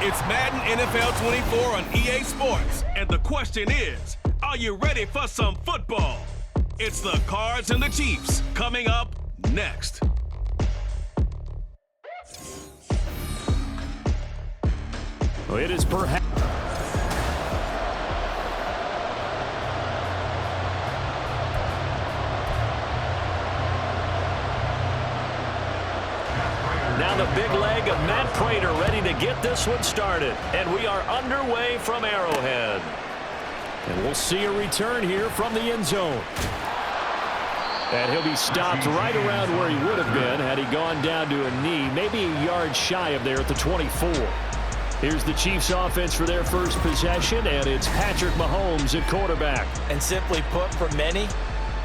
It's Madden NFL 24 on EA Sports, and the question is, are you ready for some football? It's the Cards and the Chiefs coming up next. Well, it is perhaps... Now the big leg of Matt Prater ready to get this one started. And we are underway from Arrowhead. And we'll see a return here from the end zone. And he'll be stopped right around where he would have been had he gone down to a knee, maybe a yard shy of there at the 24. Here's the Chiefs offense for their first possession, and it's Patrick Mahomes at quarterback. And simply put, for many,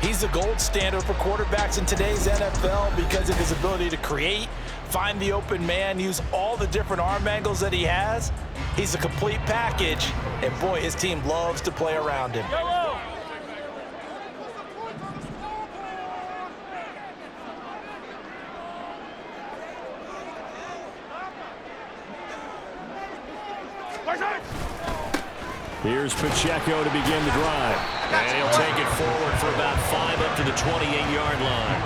he's the gold standard for quarterbacks in today's NFL because of his ability to create, find the open man, use all the different arm angles that he has. He's a complete package, and boy, his team loves to play around him. Go! Here's Pacheco to begin the drive. And he'll take it forward for about 5 up to the 28-yard line.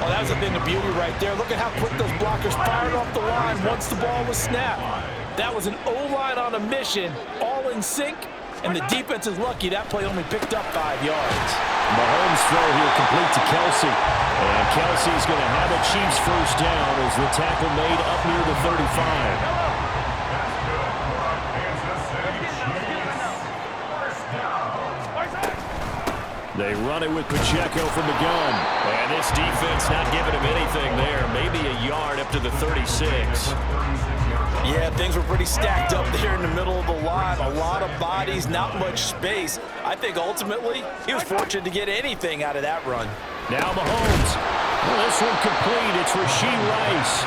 Oh, that was a thing of beauty right there. Look at how quick those blockers fired off the line once the ball was snapped. That was an O-line on a mission, all in sync, and the defense is lucky that play only picked up 5 yards. Mahomes throw here complete to Kelsey. And Kelsey's going to have a Chiefs first down as the tackle made up near the 35. They run it with Pacheco from the gun. And this defense not giving him anything there. Maybe a yard up to the 36. Yeah, things were pretty stacked up there in the middle of the line. A lot of bodies, not much space. I think ultimately he was fortunate to get anything out of that run. Now Mahomes. Well, this one complete. It's Rashee Rice.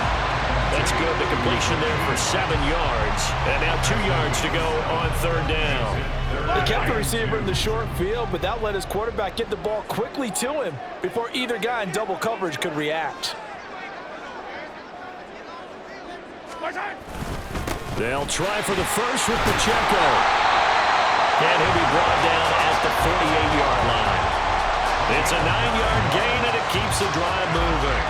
That's good. The completion there for 7 yards. And now 2 yards to go on third down. They kept the receiver in the short field, but that let his quarterback get the ball quickly to him before either guy in double coverage could react. They'll try for the first with Pacheco. And he'll be brought down at the 48-yard line. It's a 9-yard gain, and it keeps the drive moving.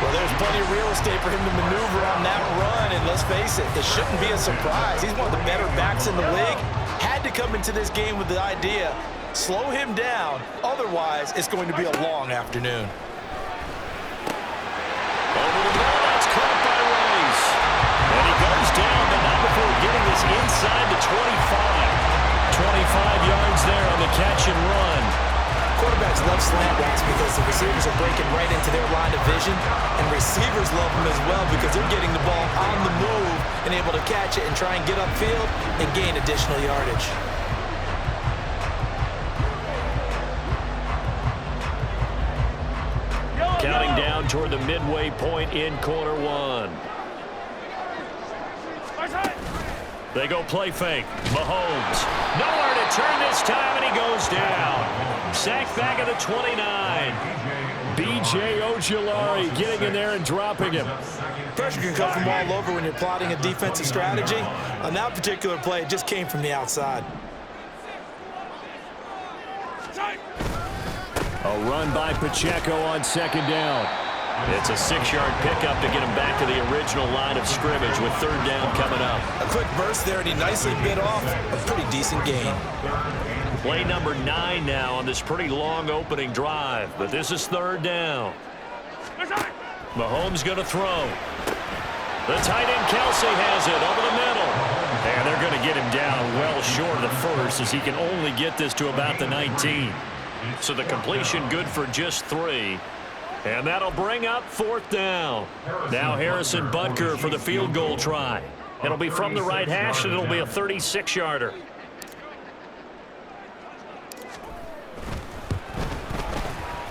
Well, there's plenty of real estate for him to maneuver on that run, and let's face it, this shouldn't be a surprise. He's one of the better backs in the league. Had to come into this game with the idea, slow him down, otherwise it's going to be a long afternoon. Over the middle, that's caught by Rice. And he goes down, but not before getting this inside the 25. 25 yards there on the catch and run. Quarterbacks love slant routes because the receivers are breaking right into their line of vision, and receivers love them as well because they're getting the ball on the move and able to catch it and try and get upfield and gain additional yardage. Counting down toward the midway point in quarter one. They go play fake. Mahomes. Nowhere to turn this time, and he goes down. Sacked back at the 29. B.J. Ojulari getting in there and dropping him. Pressure can come from all over when you're plotting a defensive strategy. On that particular play, it just came from the outside. A run by Pacheco on second down. It's a 6-yard pickup to get him back to the original line of scrimmage with third down coming up. A quick burst there, and he nicely bit off a pretty decent gain. Play number 9 now on this pretty long opening drive, but this is third down. Mahomes going to throw. The tight end Kelsey has it over the middle. And they're going to get him down well short of the first as he can only get this to about the 19. So the completion good for just 3. And that'll bring up fourth down. Now Harrison Butker for the field goal try. It'll be from the right hash, and it'll be a 36-yarder.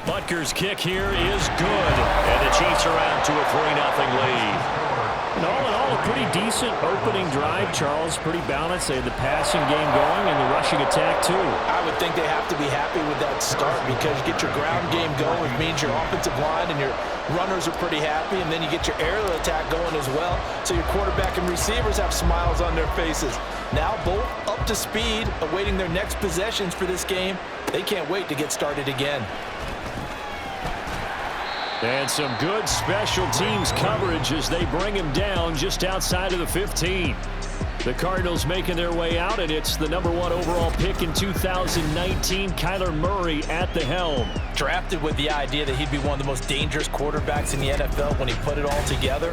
Butker's kick here is good. And the Chiefs are out to a 3-0 lead. And all in all, a pretty decent opening drive, Charles. Pretty balanced. They had the passing game going and the rushing attack, too. I would think they have to be happy with that start because you get your ground game going, which means your offensive line and your runners are pretty happy, and then you get your aerial attack going as well, so your quarterback and receivers have smiles on their faces. Now both up to speed, awaiting their next possessions for this game. They can't wait to get started again. And some good special teams coverage as they bring him down just outside of the 15. The Cardinals making their way out, and it's the #1 overall pick in 2019, Kyler Murray at the helm. Drafted with the idea that he'd be one of the most dangerous quarterbacks in the NFL when he put it all together.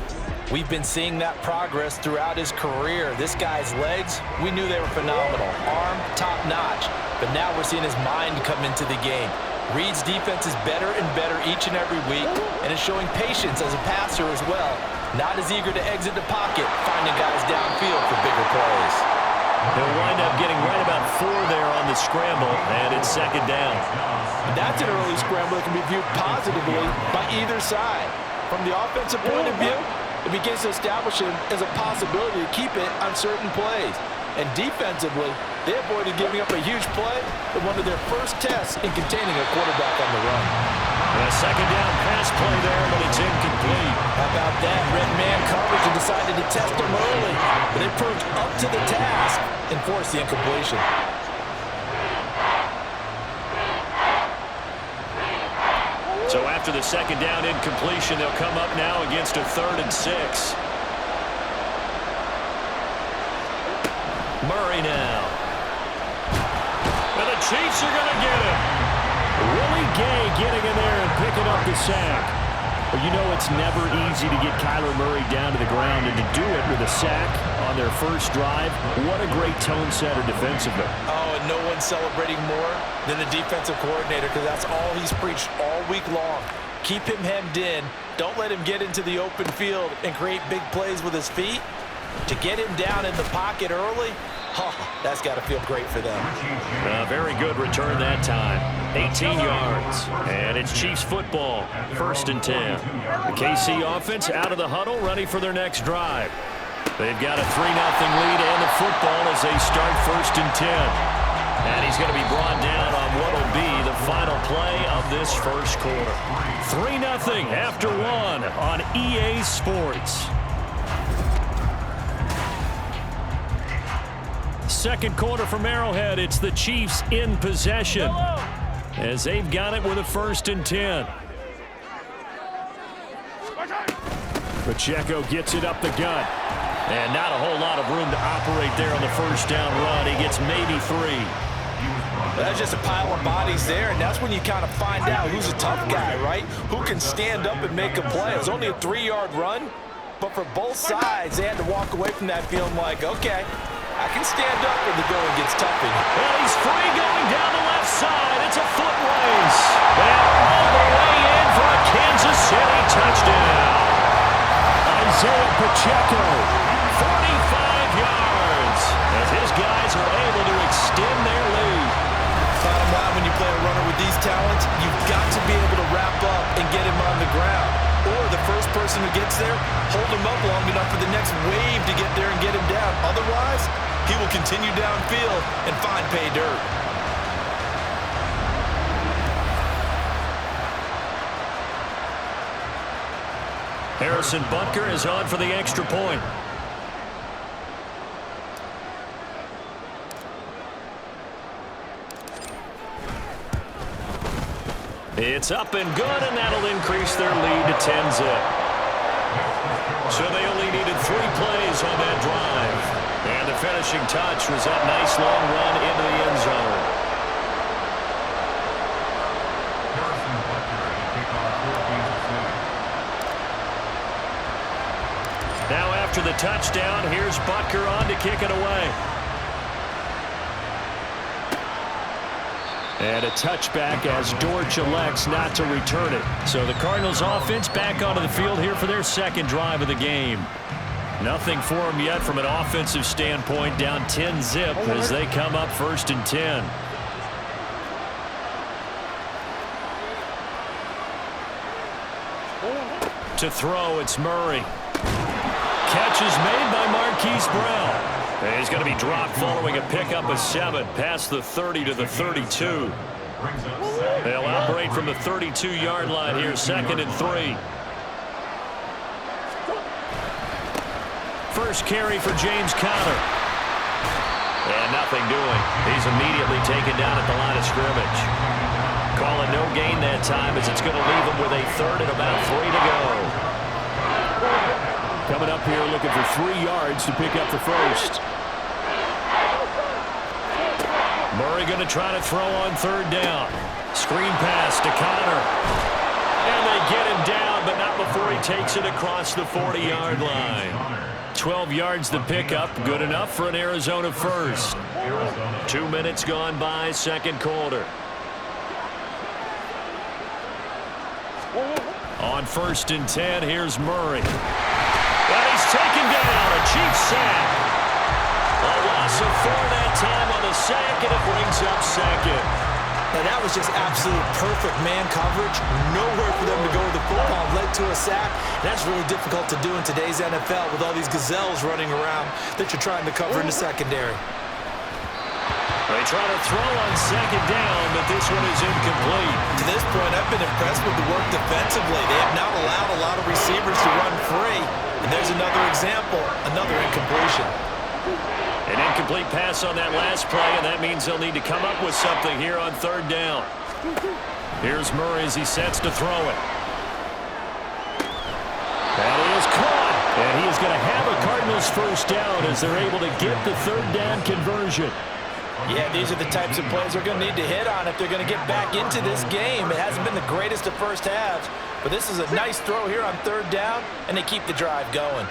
We've been seeing that progress throughout his career. This guy's legs, we knew they were phenomenal. Arm, top-notch. But now we're seeing his mind come into the game. Reed's defense is better and better each and every week, and is showing patience as a passer as well. Not as eager to exit the pocket, finding guys downfield for bigger plays. They'll wind up getting right about 4 there on the scramble, and it's second down. That's an early scramble that can be viewed positively by either side. From the offensive point of view, it begins to establish him as a possibility to keep it on certain plays. And defensively, they avoided giving up a huge play in one of their first tests in containing a quarterback on the run. And a second down pass play there, but it's incomplete. How about that? Red man coverage and decided to test him early. But they proved up to the task and forced the incompletion. So after the second down incompletion, they'll come up now against a 3rd and 6. Murray now. And the Chiefs are going to get him. Willie Gay getting in there and picking up the sack. Well, you know it's never easy to get Kyler Murray down to the ground, and to do it with a sack on their first drive, what a great tone setter defensively. Oh, and no one's celebrating more than the defensive coordinator, because that's all he's preached all week long. Keep him hemmed in. Don't let him get into the open field and create big plays with his feet. To get him down in the pocket early, that's got to feel great for them. Very good return that time. 18 yards. And it's Chiefs football. 1st and 10. The KC offense out of the huddle, ready for their next drive. They've got a 3-0 lead and the football as they start 1st and 10. And he's going to be brought down on what will be the final play of this first quarter. 3-0 after 1 on EA Sports. Second quarter from Arrowhead, it's the Chiefs in possession as they've got it with a 1st and 10. Pacheco gets it up the gut, and not a whole lot of room to operate there on the first down run. He gets maybe 3. That's just a pile of bodies there, and that's when you kind of find out who's a tough guy, right? Who can stand up and make a play. It was only a 3-yard run, but for both sides, they had to walk away from that feeling like, okay, I can stand up when the going gets tough. Well, he's free going down the left side. It's a foot race. And all the way in for a Kansas City touchdown. Isaiah Pacheco, 45 yards, as his guys are able to extend their lead. Bottom line, when you play a runner with these talents, you've got to be able to wrap up and get him on the ground. Or the first person who gets there, hold him up long enough for the next wave to get there and get him down. Otherwise, he will continue downfield and find pay dirt. Harrison Butker is on for the extra point. It's up and good, and that'll increase their lead to 10-zip. So they only needed 3 plays on that drive. And the finishing touch was that nice long run into the end zone. Now after the touchdown, here's Butker on to kick it away. And a touchback as Dortch elects not to return it. So the Cardinals offense back onto the field here for their second drive of the game. Nothing for them yet from an offensive standpoint, down 10-zip as they come up 1st and 10. To throw, it's Murray. catch is made by Marquise Brown. And he's going to be dropped following a pickup of 7 past the 30 to the 32. They'll operate from the 32-yard line here, 2nd and 3. First carry for James Conner. And nothing doing. He's immediately taken down at the line of scrimmage. Call it no gain that time as it's going to leave him with a 3rd and about 3 to go. Coming up here looking for 3 yards to pick up the first. Murray going to try to throw on 3rd down. Screen pass to Conner. And they get him down, but not before he takes it across the 40-yard line. 12 yards to pick up. Good enough for an Arizona first. 2 minutes gone by, 2nd quarter. On 1st and 10, here's Murray. And he's taken down. A cheap sack. A loss of 4 that time on the sack, and it brings up 2nd. And that was just absolute perfect man coverage. Nowhere for them to go with the football. Led to a sack. And that's really difficult to do in today's NFL with all these gazelles running around that you're trying to cover in the secondary. They try to throw on 2nd down, but this one is incomplete. To this point, I've been impressed with the work defensively. They have not allowed a lot of receivers to run free. And there's another example, another incompletion. An incomplete pass on that last play, and that means they'll need to come up with something here on 3rd down. Here's Murray as he sets to throw it. That is caught. And he is going to have a Cardinals first down as they're able to get the 3rd down conversion. Yeah, these are the types of plays they're going to need to hit on if they're going to get back into this game. It hasn't been the greatest of first halves, but this is a nice throw here on 3rd down, and they keep the drive going.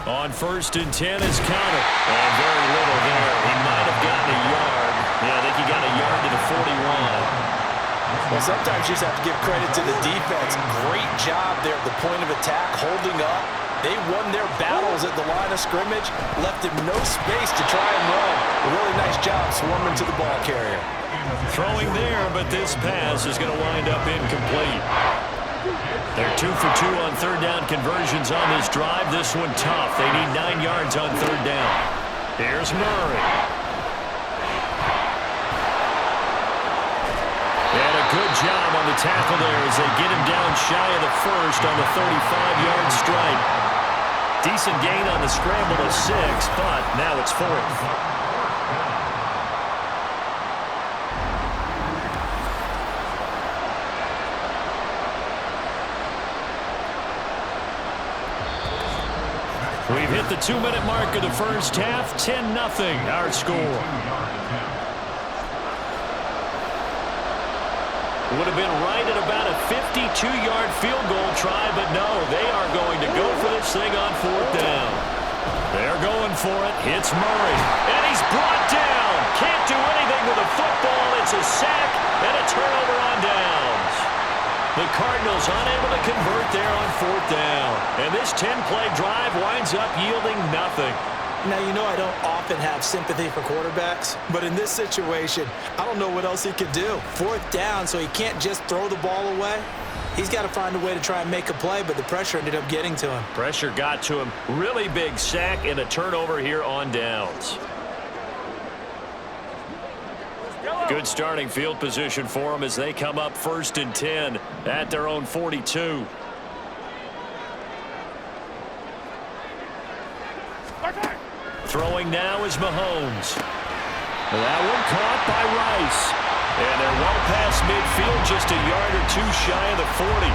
On 1st and 10 is Conner. And very little there. He might have gotten a yard. Yeah, I think he got a yard to the 41. Well, sometimes you just have to give credit to the defense. Great job there at the point of attack, holding up. They won their battles at the line of scrimmage, left him no space to try and run. A really nice job swarming to the ball carrier. Throwing there, but this pass is going to wind up incomplete. They're 2 for 2 on 3rd down conversions on this drive. This one tough. They need 9 yards on 3rd down. Here's Murray. And a good job on the tackle there as they get him down shy of the first on the 35-yard strike. Decent gain on the scramble of 6, but now it's 4th. We've hit the 2-minute mark of the first half. 10-0 our score. Would have been right at about a 52-yard field goal try, but no, they are going to go for this thing on 4th down. They're going for it. Hits Murray. And he's brought down. Can't do anything with a football. It's a sack and a turnover on downs. The Cardinals unable to convert there on 4th down. And this 10-play drive winds up yielding nothing. Now, you know I don't often have sympathy for quarterbacks, but in this situation, I don't know what else he could do. 4th down, so he can't just throw the ball away. He's got to find a way to try and make a play, but the pressure ended up getting to him. Pressure got to him. Really big sack and a turnover here on downs. Good starting field position for them as they come up 1st and 10 at their own 42. Throwing now is Mahomes. That one caught by Rice. And they're well past midfield, just a yard or 2 shy of the 40.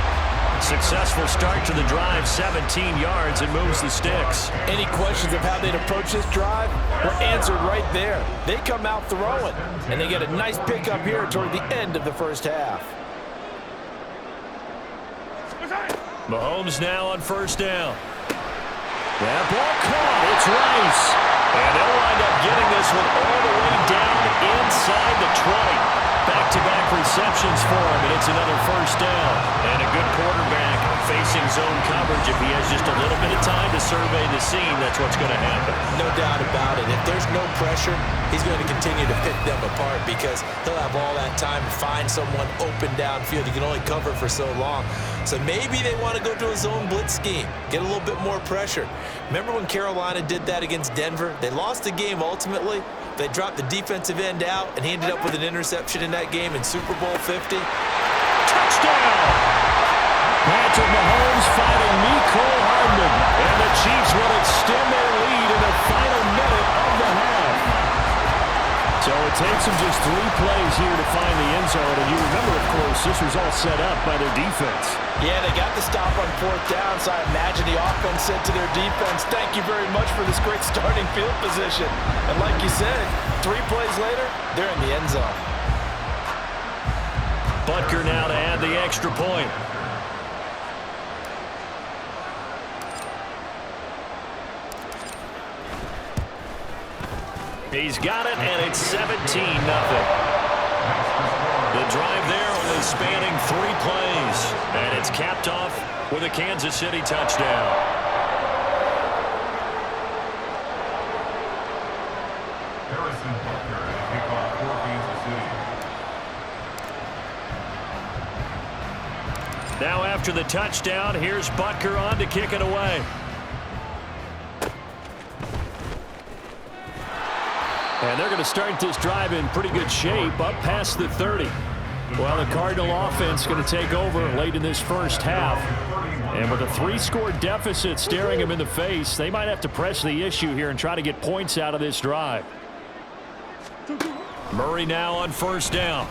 Successful start to the drive, 17 yards, and moves the sticks. Any questions of how they'd approach this drive were answered right there. They come out throwing, and they get a nice pickup here toward the end of the first half. Mahomes now on 1st down. That ball caught. It's Rice. And they'll wind up getting this one all the way down inside the 20. Back-to-back receptions for him, and it's another 1st down. And a good quarterback facing facing zone coverage, if he has just a little bit of time to survey the scene, that's what's going to happen. No doubt about it. If there's no pressure, he's going to continue to pick them apart because he'll have all that time to find someone open downfield. You can only cover for so long. So maybe they want to go to a zone blitz scheme, get a little bit more pressure. Remember when Carolina did that against Denver? They lost the game ultimately. They dropped the defensive end out, and he ended up with an interception in that game in Super Bowl 50. Touchdown! Patrick Mahomes fighting Mecole Hardman, and the Chiefs will extend their lead in the final minute of the half. So it takes them just 3 plays here to find the end zone, and you remember, of course, this was all set up by their defense. Yeah, they got the stop on 4th down, so I imagine the offense said to their defense, thank you very much for this great starting field position. And like you said, 3 plays later, they're in the end zone. Butker now to add the extra point. He's got it, and it's 17-0. The drive there only spanning 3 plays, and it's capped off with a Kansas City touchdown. Now after the touchdown, here's Butker on to kick it away. And they're going to start this drive in pretty good shape, up past the 30. Well, the Cardinal offense going to take over late in this first half. And with a 3-score deficit staring them in the face, they might have to press the issue here and try to get points out of this drive. Murray now on 1st down.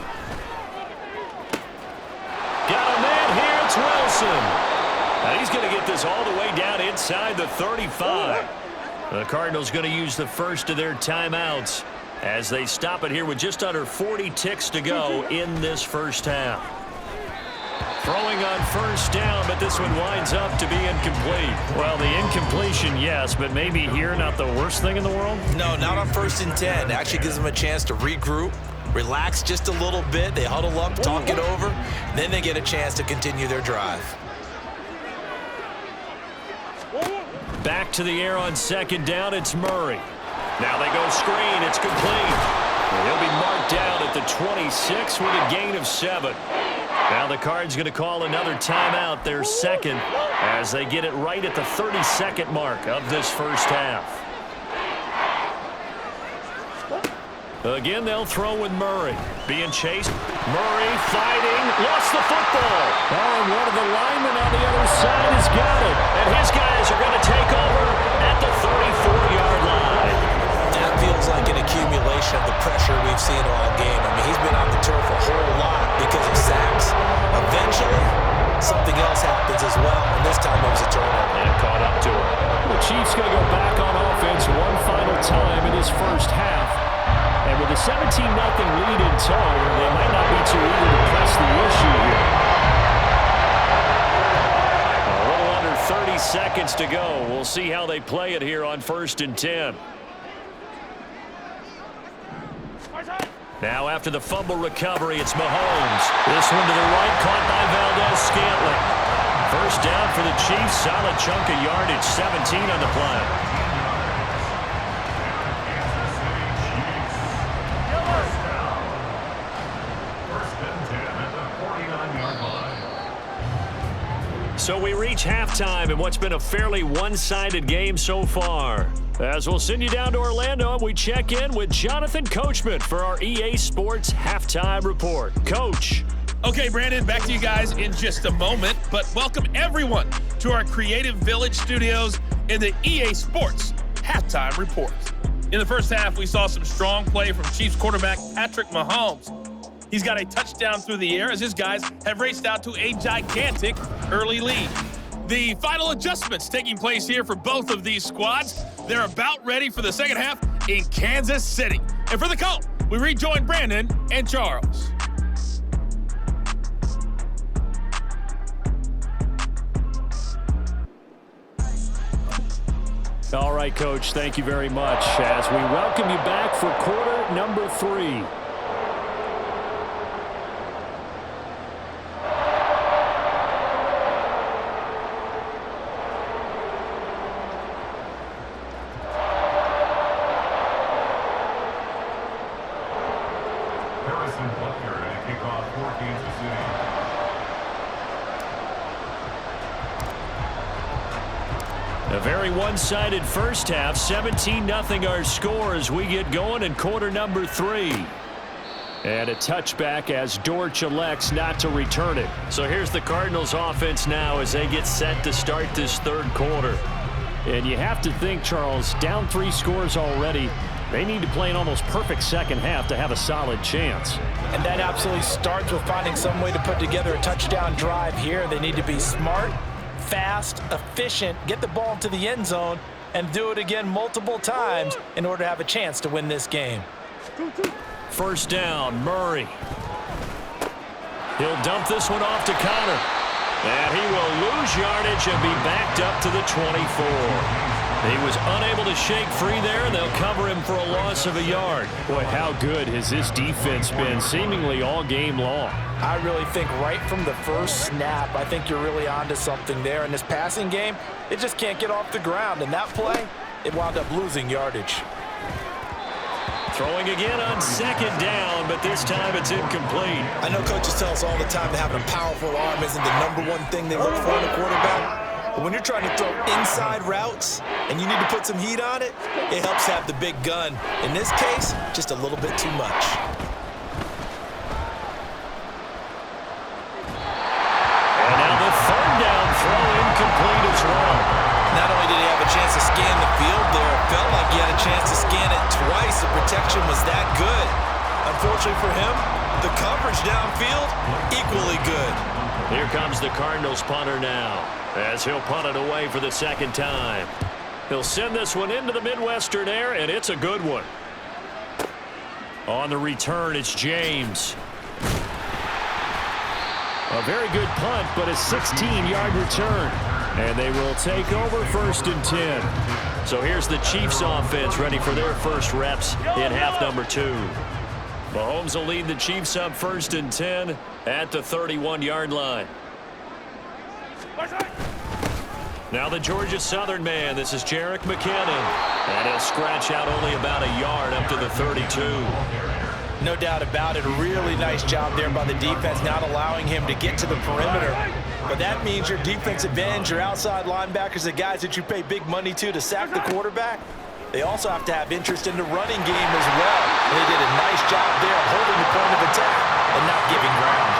Got a man here, it's Wilson. Now he's going to get this all the way down inside the 35. The Cardinals going to use the first of their timeouts as they stop it here with just under 40 ticks to go in this first half. Throwing on 1st down, but this one winds up to be incomplete. Well, the incompletion, yes, but maybe here not the worst thing in the world? No, not on 1st and 10. It actually gives them a chance to regroup, relax just a little bit. They huddle up, talk it over, then they get a chance to continue their drive. Back to the air on 2nd down, it's Murray. Now they go screen, it's complete. He'll be marked down at the 26 with a gain of 7. Now the Cards going to call another timeout, their 2nd, as they get it right at the 32nd mark of this first half. Again, they'll throw with Murray. Being chased. Murray fighting. Lost the football. Oh, and one of the linemen on the other side has got it. And his guys are going to take over at the 34-yard line. That feels like an accumulation of the pressure we've seen all game. I mean, he's been on the turf a whole lot because of sacks. Eventually, something else happens as well, and this time it was a turnover. And it caught up to him. The Chiefs going to go back on offense one final time in this first half. And with a 17-0 lead in tow, they might not be too eager to press the issue here. A little under 30 seconds to go. We'll see how they play it here on 1st and 10. Now after the fumble recovery, it's Mahomes. This one to the right, caught by Valdez-Scantling. 1st down for the Chiefs. Solid chunk of yardage, 17 on the play. So we reach halftime in what's been a fairly one-sided game so far. As we'll send you down to Orlando, and we check in with Jonathan Coachman for our EA Sports Halftime Report. Coach. Okay, Brandon, back to you guys in just a moment, but welcome everyone to our Creative Village studios in the EA Sports Halftime Report. In the first half, we saw some strong play from Chiefs quarterback Patrick Mahomes. He's got a touchdown through the air as his guys have raced out to a gigantic early lead. The final adjustments taking place here for both of these squads. They're about ready for the second half in Kansas City. And for the call, we rejoin Brandon and Charles. All right, Coach, thank you very much as we welcome you back for quarter number 3. A very one-sided first half. 17-0 our score as we get going in quarter number 3. And a touchback as Dortch elects not to return it. So here's the Cardinals offense now as they get set to start this third quarter. And you have to think, Charles, down 3 scores already. They need to play an almost perfect second half to have a solid chance. And that absolutely starts with finding some way to put together a touchdown drive here. They need to be smart, fast, efficient, get the ball into the end zone, and do it again multiple times in order to have a chance to win this game. First down, Murray. He'll dump this one off to Connor. And he will lose yardage and be backed up to the 24. He was unable to shake free there, and they'll cover him for a loss of a yard. Boy, how good has this defense been seemingly all game long? I really think right from the first snap, I think you're really onto something there. In this passing game, it just can't get off the ground. And that play, it wound up losing yardage. Throwing again on second down, but this time it's incomplete. I know coaches tell us all the time that having a powerful arm isn't the #1 thing they look for in a quarterback. But when you're trying to throw inside routes and you need to put some heat on it, it helps have the big gun. In this case, just a little bit too much. And now the third down throw incomplete as well. Not only did he have a chance to scan the field there, it felt like he had a chance to scan it twice. The protection was that good. Unfortunately for him, the coverage downfield, equally good. Here comes the Cardinals punter now, as he'll punt it away for the second time. He'll send this one into the Midwestern air, and it's a good one. On the return, it's James. A very good punt, but a 16-yard return. And they will take over 1st and 10. So here's the Chiefs offense ready for their first reps in half number 2. Mahomes will lead the Chiefs up 1st and 10 at the 31-yard line. Now the Georgia Southern man. This is Jerick McKinnon. And he'll scratch out only about a yard up to the 32. No doubt about it. A really nice job there by the defense, not allowing him to get to the perimeter. But that means your defensive ends, your outside linebackers, the guys that you pay big money to sack the quarterback, they also have to have interest in the running game as well. And they did a nice job there of holding the point of attack and not giving ground.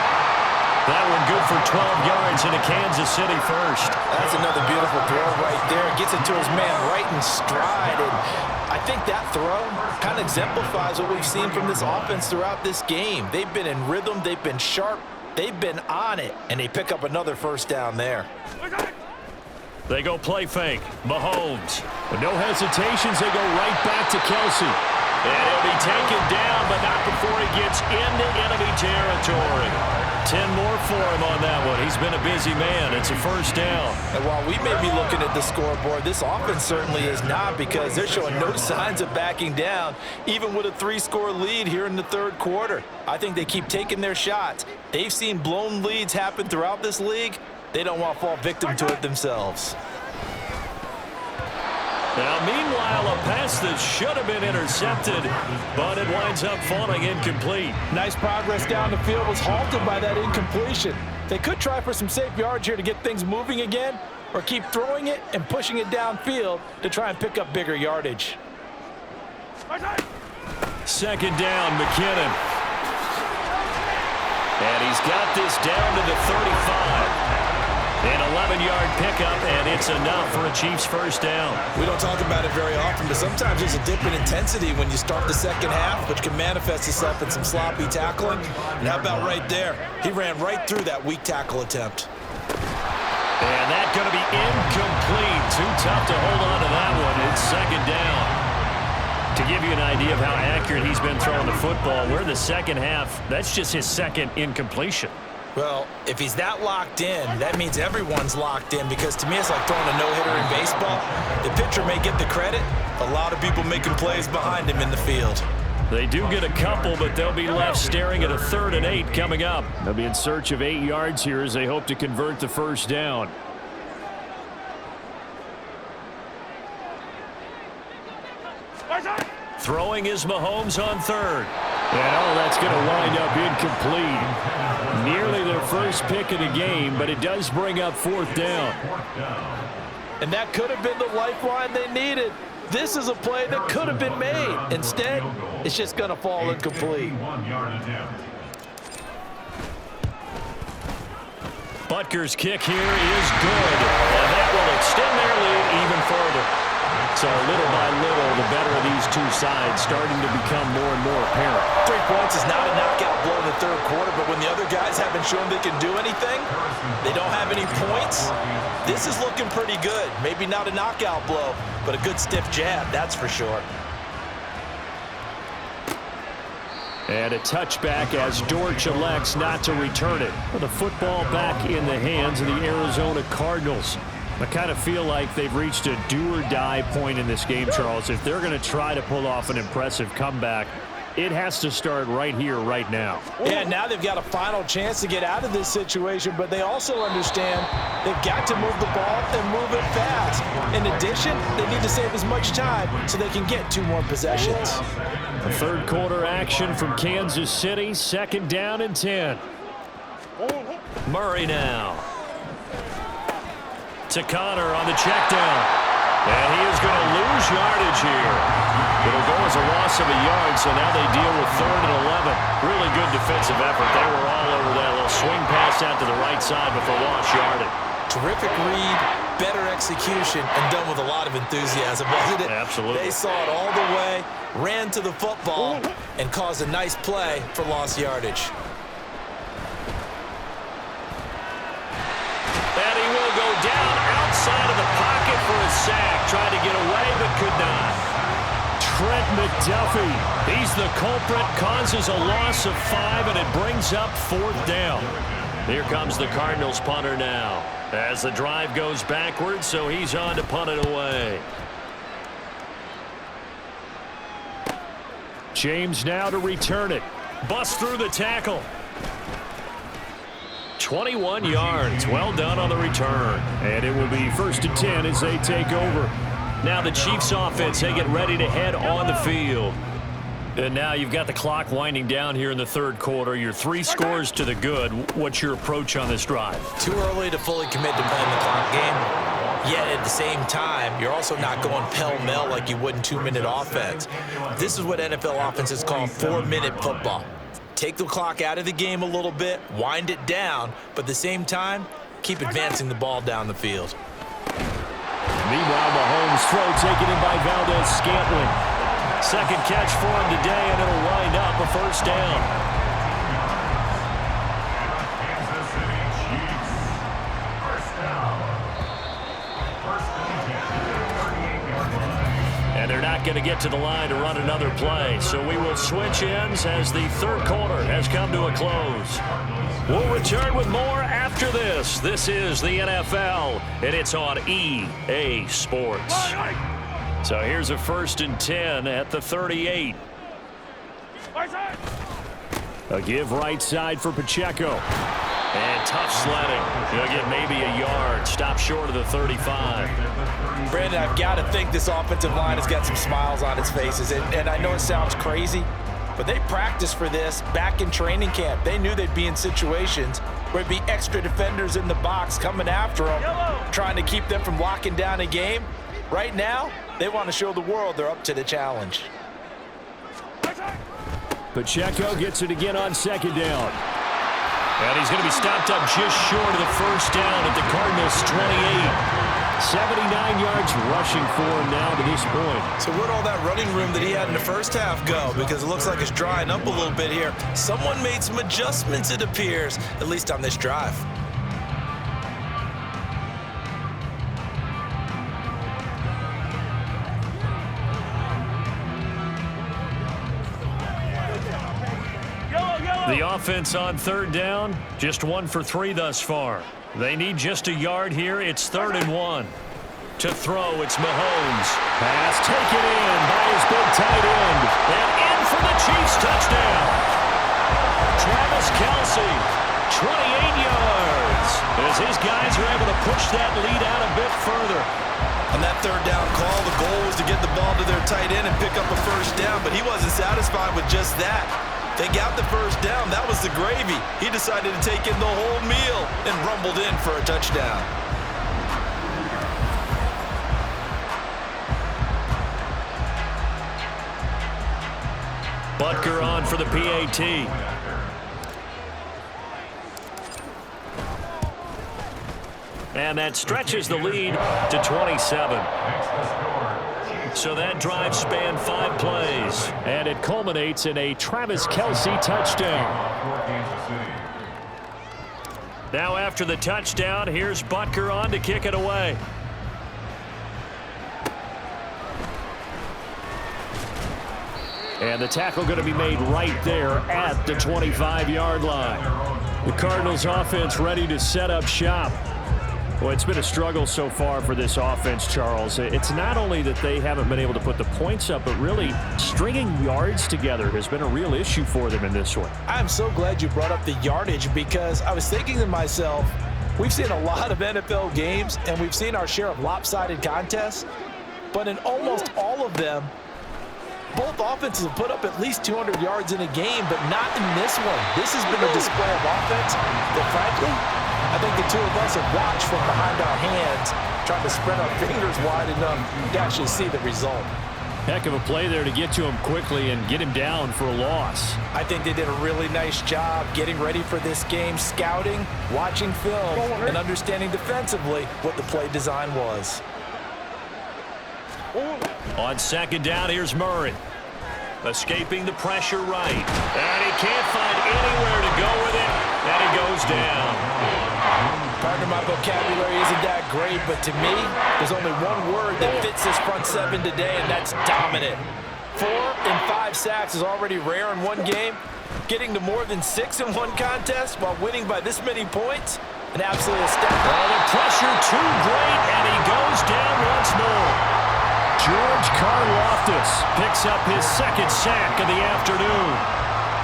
That one good for 12 yards into Kansas City first. That's another beautiful throw right there. Gets it to his man right in stride. And I think that throw kind of exemplifies what we've seen from this offense throughout this game. They've been in rhythm. They've been sharp. They've been on it. And they pick up another first down there. They go play fake. Mahomes. With no hesitations, they go right back to Kelsey. And he'll be taken down, but not before he gets into enemy territory. 10 more for him on that one. He's been a busy man. It's a first down. And while we may be looking at the scoreboard, this offense certainly is not, because they're showing no signs of backing down, even with a 3-score lead here in the third quarter. I think they keep taking their shots. They've seen blown leads happen throughout this league. They don't want to fall victim to it themselves. Now, meanwhile, a pass that should have been intercepted, but it winds up falling incomplete. Nice progress down the field, was halted by that incompletion. They could try for some safe yards here to get things moving again, or keep throwing it and pushing it downfield to try and pick up bigger yardage. Second down, McKinnon. And he's got this down to the 35. An 11-yard pickup, and it's enough for a Chiefs first down. We don't talk about it very often, but sometimes there's a dip in intensity when you start the second half, which can manifest itself in some sloppy tackling. And how about right there? He ran right through that weak tackle attempt. And that's going to be incomplete. Too tough to hold on to that one. It's second down. To give you an idea of how accurate he's been throwing the football, we're in the second half. That's just his second incompletion. Well, if he's that locked in, that means everyone's locked in, because to me it's like throwing a no-hitter in baseball. The pitcher may get the credit, a lot of people making plays behind him in the field. They do get a couple, but they'll be left staring at a 3rd and 8 coming up. They'll be in search of 8 yards here as they hope to convert the first down. Throwing is Mahomes on 3rd. And that's going to wind up incomplete. Nearly their first pick of the game, but it does bring up 4th down. And that could have been the lifeline they needed. This is a play that could have been made. Instead, it's just going to fall incomplete. Butker's kick here is good, and that will extend their lead even further. So little by little, the better of these two sides starting to become more and more apparent. 3 points is not a knockout blow in the third quarter, but when the other guys haven't shown they can do anything, they don't have any points, this is looking pretty good. Maybe not a knockout blow, but a good stiff jab, that's for sure. And a touchback as Dortch elects not to return it. The football back in the hands of the Arizona Cardinals. I kind of feel like they've reached a do-or-die point in this game, Charles. If they're going to try to pull off an impressive comeback, it has to start right here, right now. Yeah, now they've got a final chance to get out of this situation, but they also understand they've got to move the ball and move it fast. In addition, they need to save as much time so they can get 2 more possessions. A third quarter action from Kansas City, 2nd down and 10. Murray now. To Connor on the check down. And he is going to lose yardage here. It'll go as a loss of a yard, so now they deal with 3rd and 11. Really good defensive effort. They were all over that little swing pass out to the right side before lost yardage. Terrific read, better execution, and done with a lot of enthusiasm, wasn't it? Absolutely. They saw it all the way, ran to the football, and caused a nice play for lost yardage. And he will go down outside of the pocket for a sack. Tried to get away, but could not. Trent McDuffie, he's the culprit, causes a loss of 5, and it brings up 4th down. Here comes the Cardinals punter now, as the drive goes backwards, so he's on to punt it away. James now to return it. Busts through the tackle. 21 yards. Well done on the return. And it will be 1st and 10 as they take over. Now the Chiefs offense, they get ready to head on the field. And now you've got the clock winding down here in the third quarter. You're 3 scores to the good. What's your approach on this drive? Too early to fully commit to playing the clock game. Yet at the same time, you're also not going pell-mell like you would in 2-minute offense. This is what NFL offenses call 4-minute football. Take the clock out of the game a little bit, wind it down, but at the same time, keep advancing the ball down the field. Meanwhile, Mahomes' throw taken in by Valdez-Scantling. 2nd catch for him today, and it'll wind up a 1st down. And they're not going to get to the line to run another play, so we will switch ends as the third quarter has come to a close. We'll return with more after this. This is the NFL, and it's on EA Sports. So here's a 1st and 10 at the 38. A give right side for Pacheco. And tough sledding. He'll get maybe a yard. Stop short of the 35. Brandon, I've got to think this offensive line has got some smiles on its faces. And I know it sounds crazy, but they practiced for this back in training camp. They knew they'd be in situations where there'd be extra defenders in the box coming after them, trying to keep them from locking down a game. Right now, they want to show the world they're up to the challenge. Pacheco gets it again on 2nd down. And he's going to be stopped up just short of the 1st down at the Cardinals' 28. 79 yards rushing for him now to this point. So where'd all that running room that he had in the first half go? Because it looks like it's drying up a little bit here. Someone made some adjustments, it appears, at least on this drive. The offense on 3rd down, just 1 for 3 thus far. They need just a yard here. It's 3rd and 1. To throw, it's Mahomes. Pass taken in by his big tight end. And in for the Chiefs touchdown. Travis Kelce, 28 yards. As his guys are able to push that lead out a bit further. On that 3rd down call, the goal was to get the ball to their tight end and pick up a 1st down, but he wasn't satisfied with just that. They got the 1st down. That was the gravy. He decided to take in the whole meal and rumbled in for a touchdown. Butker on for the PAT. And that stretches the lead to 27. So that drive spanned 5 plays. And it culminates in a Travis Kelce touchdown. Now after the touchdown, here's Butker on to kick it away. And the tackle going to be made right there at the 25-yard line. The Cardinals offense ready to set up shop. Well, it's been a struggle so far for this offense, Charles. It's not only that they haven't been able to put the points up, but really stringing yards together has been a real issue for them in this one. I'm so glad you brought up the yardage, because I was thinking to myself, we've seen a lot of NFL games, and we've seen our share of lopsided contests, but in almost all of them, both offenses have put up at least 200 yards in a game, but not in this one. This has been a display of offense that, frankly, I think the two of us have watched from behind our hands, trying to spread our fingers wide enough to actually see the result. Heck of a play there to get to him quickly and get him down for a loss. I think they did a really nice job getting ready for this game, scouting, watching film, and understanding defensively what the play design was. On second down, here's Murray. Escaping the pressure right. And he can't find anywhere to go with it. And he goes down. Pardon my vocabulary isn't that great, but to me, there's only one word that fits this front seven today, and that's dominant. 4 and 5 sacks is already rare in one game. Getting to more than 6 in one contest while winning by this many points, an absolute astounding. Oh, the pressure too great, and he goes down once more. George Karlaftis picks up his second sack of the afternoon.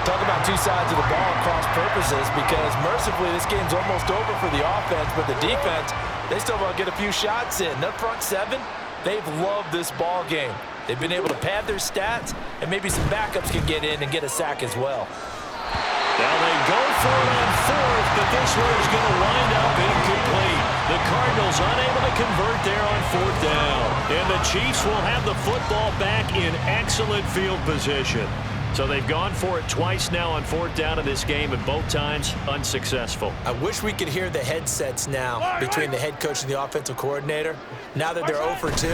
Talk about two sides of the ball at cross purposes, because mercifully this game's almost over for the offense, but the defense, they still want to get a few shots in. That front seven, they've loved this ball game. They've been able to pad their stats, and maybe some backups can get in and get a sack as well. Now they go for it on fourth, but this one is going to wind up incomplete. The Cardinals unable to convert there on fourth down. And the Chiefs will have the football back in excellent field position. So they've gone for it twice now on fourth down in this game, and both times unsuccessful. I wish we could hear the headsets now between the head coach and the offensive coordinator. Now that they're 0 for 2,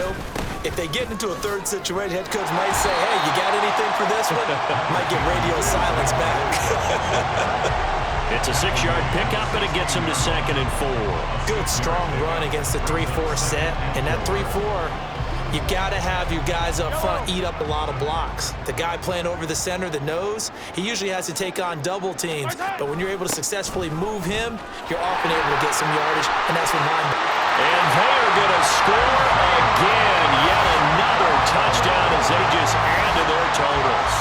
if they get into a third situation, head coach might say, hey, you got anything for this one? Might get radio silence back. It's a 6-yard pickup, and it gets him to 2nd and 4. Good, strong run against the 3-4 set. And that 3-4, you got to have your guys up front eat up a lot of blocks. The guy playing over the center, the nose, he usually has to take on double teams. But when you're able to successfully move him, you're often able to get some yardage, and that's when And they're going to score again. Yet another touchdown as they just add to their totals.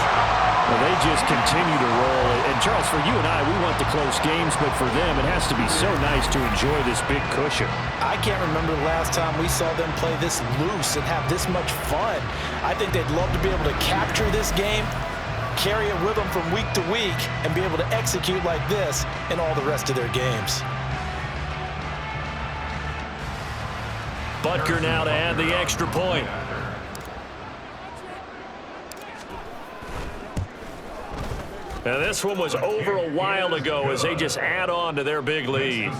Well, they just continue to roll. And, Charles, for you and I, we want the close games, but for them, it has to be so nice to enjoy this big cushion. I can't remember the last time we saw them play this loose and have this much fun. I think they'd love to be able to capture this game, carry it with them from week to week, and be able to execute like this in all the rest of their games. Butker now to add the extra point. And this one was over a while ago as they just add on to their big lead.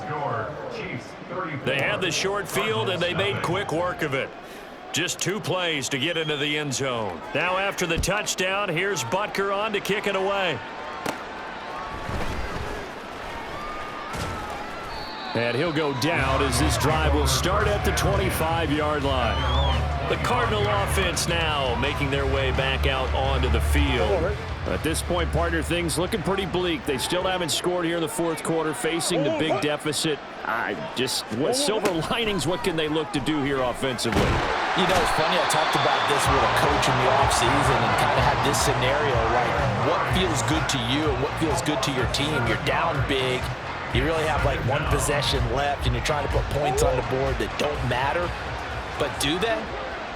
They had the short field, and they made quick work of it. Just 2 plays to get into the end zone. Now after the touchdown, here's Butker on to kick it away. And he'll go down as this drive will start at the 25-yard line. The Cardinal offense now making their way back out onto the field. At this point, partner, things looking pretty bleak. They still haven't scored here in the fourth quarter, facing the big deficit. What silver linings, what can they look to do here offensively? You know, it's funny, I talked about this with a coach in the offseason and kind of had this scenario, like what feels good to you and what feels good to your team. You're down big. You really have like 1 possession left, and you're trying to put points on the board that don't matter. But do they?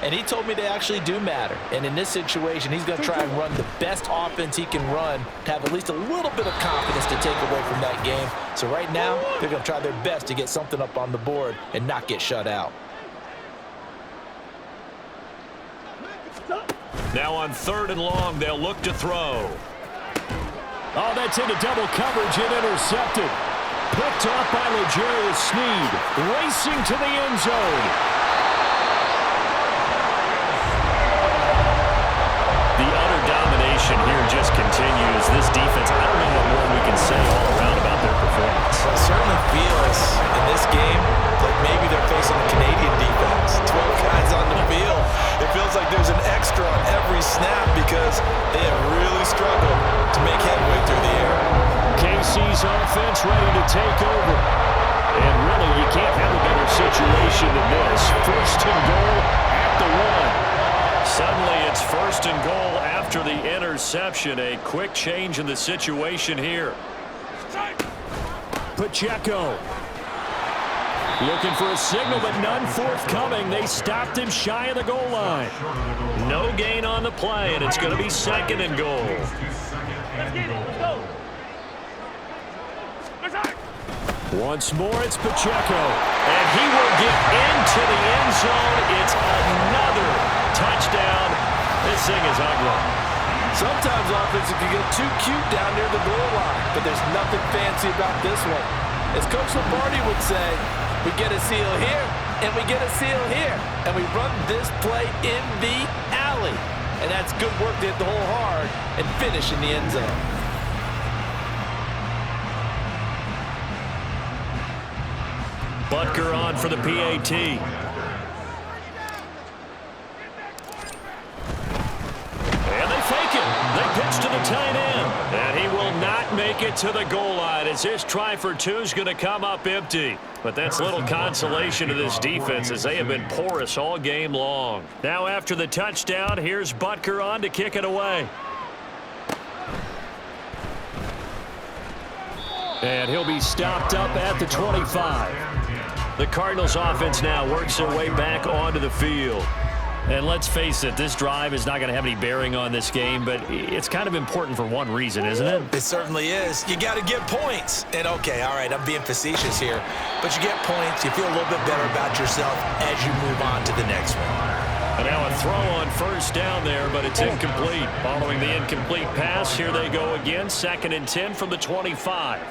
And he told me they actually do matter. And in this situation, he's going to try and run the best offense he can run to have at least a little bit of confidence to take away from that game. So right now, they're going to try their best to get something up on the board and not get shut out. Now on 3rd and long, they'll look to throw. Oh, that's into double coverage and intercepted. Picked off by L'Jarius Sneed, racing to the end zone. The utter domination here just continues. This defense, I don't know what more we can say all around about their performance. Well, it certainly feels in this game like maybe they're facing a Canadian defense. 12 guys on the field. It feels like there's an extra on every snap because they have really struggled to make headway through the air. KC's offense ready to take over. And really, you can't have a better situation than this. 1st and goal at the 1. Suddenly, it's 1st and goal after the interception. A quick change in the situation here. Pacheco. Looking for a signal, but none forthcoming. They stopped him shy of the goal line. No gain on the play, and it's going to be 2nd and goal. Once more, it's Pacheco. And he will get into the end zone. It's another touchdown. This thing is ugly. Sometimes offenses can get too cute down near the goal line, but there's nothing fancy about this one. As Coach Lombardi would say, we get a seal here, and we get a seal here, and we run this play in the alley. And that's good work to hit the hole hard and finish in the end zone. Butker on for the PAT. And they fake it. They pitch to the tight end. And he will not make it to the goal line as his try for 2 is going to come up empty. But that's little consolation to this defense as they have been porous all game long. Now after the touchdown, here's Butker on to kick it away. And he'll be stopped up at the 25. The Cardinals offense now works their way back onto the field. And let's face it, this drive is not going to have any bearing on this game, but it's kind of important for one reason, isn't it? It certainly is. You got to get points. And, okay, all right, I'm being facetious here, but you get points, you feel a little bit better about yourself as you move on to the next one. And now a throw on 1st down there, but it's incomplete. Following the incomplete pass, here they go again, 2nd and 10 from the 25.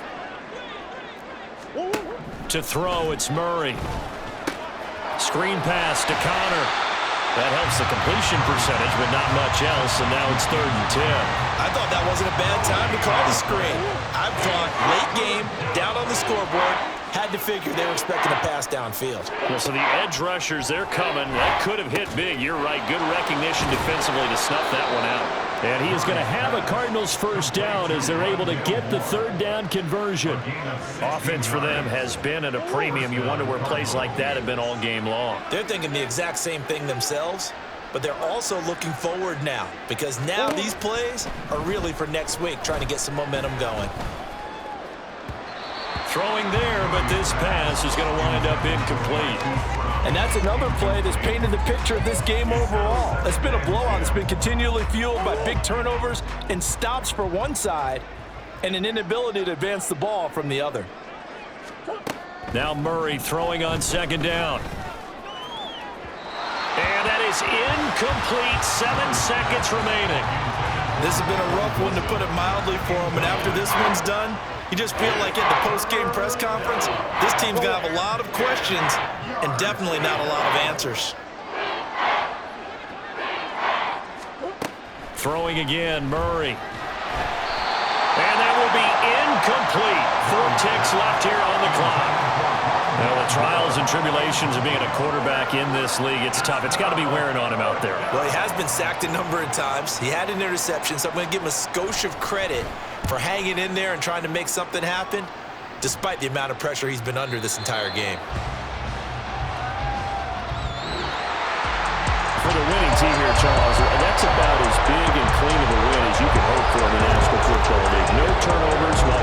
To throw, it's Murray. Screen pass to Connor. That helps the completion percentage, but not much else, and now it's 3rd and 10. I thought that wasn't a bad time to call the screen. I thought late game, down on the scoreboard, had to figure they were expecting a pass downfield. Well, so the edge rushers, they're coming. That could have hit big. You're right. Good recognition defensively to snuff that one out. And he is going to have a Cardinals 1st down as they're able to get the 3rd down conversion. Offense for them has been at a premium. You wonder where plays like that have been all game long. They're thinking the exact same thing themselves, but they're also looking forward now because now these plays are really for next week, trying to get some momentum going. Throwing there, but this pass is going to wind up incomplete. And that's another play that's painted the picture of this game overall. It's been a blowout. It's been continually fueled by big turnovers and stops for one side and an inability to advance the ball from the other. Now Murray throwing on 2nd down. And that is incomplete. 7 seconds remaining. This has been a rough one, to put it mildly, for him. And after this one's done, you just feel like at the post-game press conference, this team's going to have a lot of questions and definitely not a lot of answers. Throwing again, Murray. And that will be incomplete. 4 ticks left here on the clock. Now, the trials and tribulations of being a quarterback in this league, it's tough. It's got to be wearing on him out there. Well, he has been sacked a number of times. He had an interception, so I'm going to give him a skosh of credit for hanging in there and trying to make something happen, despite the amount of pressure he's been under this entire game. For the winning team here, Charles, that's about as big and clean of a win as you can hope for in the National Football League. No turnovers while